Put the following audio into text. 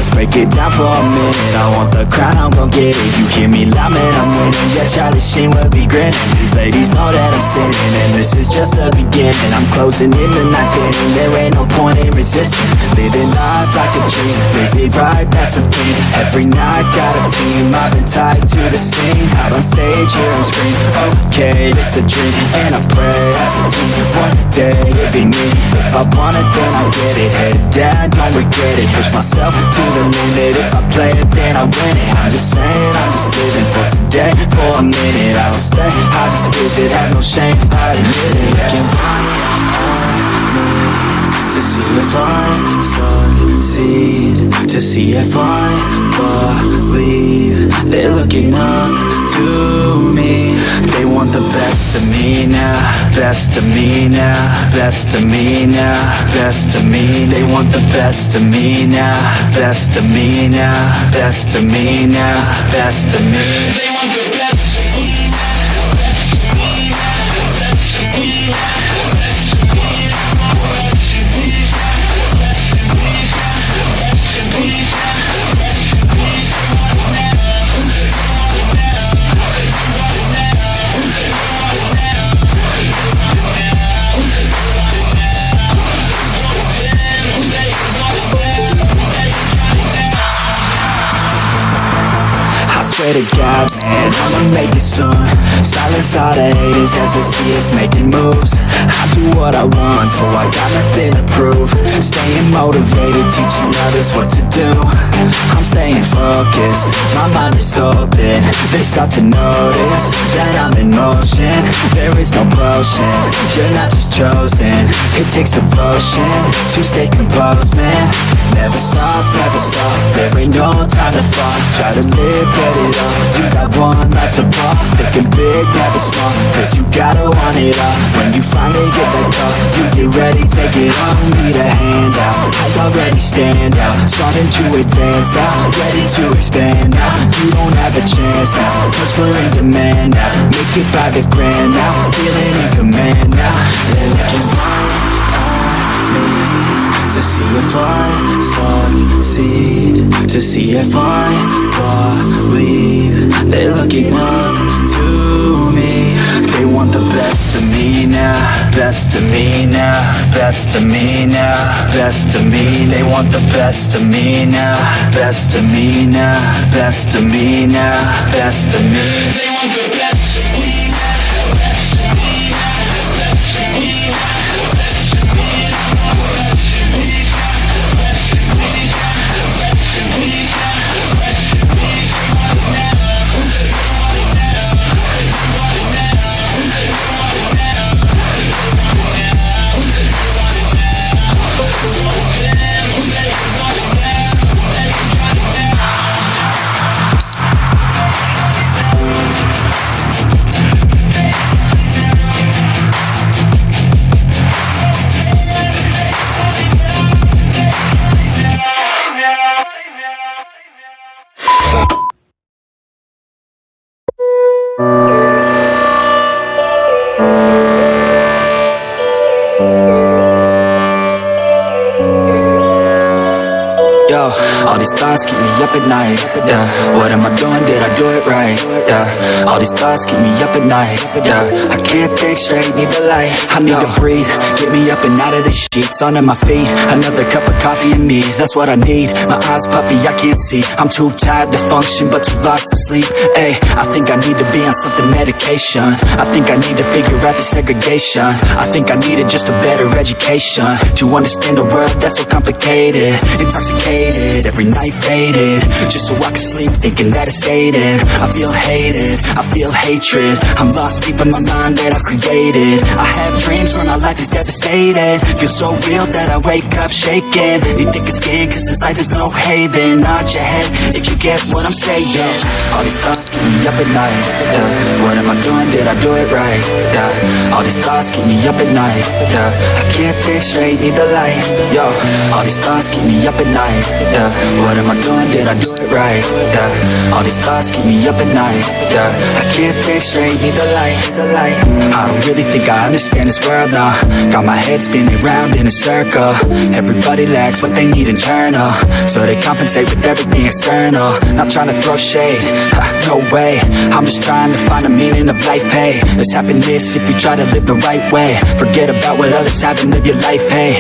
let's break it down for a minute. I want the crown, I'm gon' get it. You hear me loud, man, I'm winning. Yeah, Charlie Sheen will be grinning. These ladies know that I'm sinning, and this is just the beginning. I'm closing in the night inning. There ain't no point in resisting. Living life like a dream, live it right, that's the thing. Every night got a team, I've been tied to the scene. Out on stage, here I'm screaming, okay, it's a dream. And I pray as a team, one day it'll be me. If I want it, then I get it. Head down, don't regret it. Push myself to the limit. If I play it, then I win it. I'm just saying, I'm just living for today. For a minute, I don't stay, I just visit. Have no shame, I admit it. Looking right at me to see if I succeed, to see if I believe. They're looking up to me. They want the best of me now, best of me now, best of me now, best of me. They want the best of me now, best of me now, best of me now, best of me. They want the best of me now, best of me now, best of me now, best of me now, best of me now, best of me now, best of me now, best of me I swear to God, man, I'ma make it soon. Silence all the haters as they see us making moves. I do what I want, so I got nothing to prove. Staying motivated, teaching others what to do. I'm staying focused, my mind is open. They start to notice that I'm in motion. There is no potion, you're not just chosen. It takes devotion to stay composed, man. Never stop, there ain't no time to fall. Try to live, get it all. You got one life to ball. Thinking big, never small, cause you gotta want it all. When you finally get that call, you get ready, take it on. Need a handout, I already stand out. Starting to advance now, ready to expand now. You don't have a chance now, cause we're in demand now. Make it by the grand now, feeling in command now. They're looking right at me to see if I succeed, to see if I believe. They're looking up to me. They want the best of me now, best of me now, best of me now, best of me. They want the best of me now, best of me now, best of me now, best of me. They want the best of me now, best of me now, best of me now, best of me now, best of me now, best of me now, best of me now, best of me now. Yo, all these thoughts keep me up at night, yeah. What am I doing, did I do it right, yeah. All these thoughts keep me up at night, yeah. I can't think straight, need the light. I need to breathe, get me up and out of the sheets. Onto my feet, another cup of coffee and me. That's what I need, my eyes puffy, I can't see. I'm too tired to function, but too lost to sleep. Ay, I think I need to be on something medication. I think I need to figure out the segregation. I think I needed just a better education to understand a world that's so complicated. Intoxicated, every night faded, just so I can sleep thinking that it's faded. I feel hated, I feel hatred. I'm lost deep in my mind that I've created. I have dreams where my life is devastated. Feel so real that I wake up shaking. Need thick skin cause this life is no haven. Nod your head if you get what I'm saying. All these thoughts keep me up at night, yeah. What am I doing, did I do it right, yeah. All these thoughts keep me up at night, yeah. I can't think straight, need the light, yo. All these thoughts keep me up at night, yeah. What am I doing, did I do it right, yeah. All these thoughts keep me up at night, yeah. I can't think straight, need the light. I don't really think I understand this world now. Got my head spinning round in a circle. Everybody lacks what they need internal, so they compensate with everything external. Not trying to throw shade, no way. I'm just trying to find the meaning of life, hey. There's happiness if you try to live the right way. Forget about what others have and live your life, hey.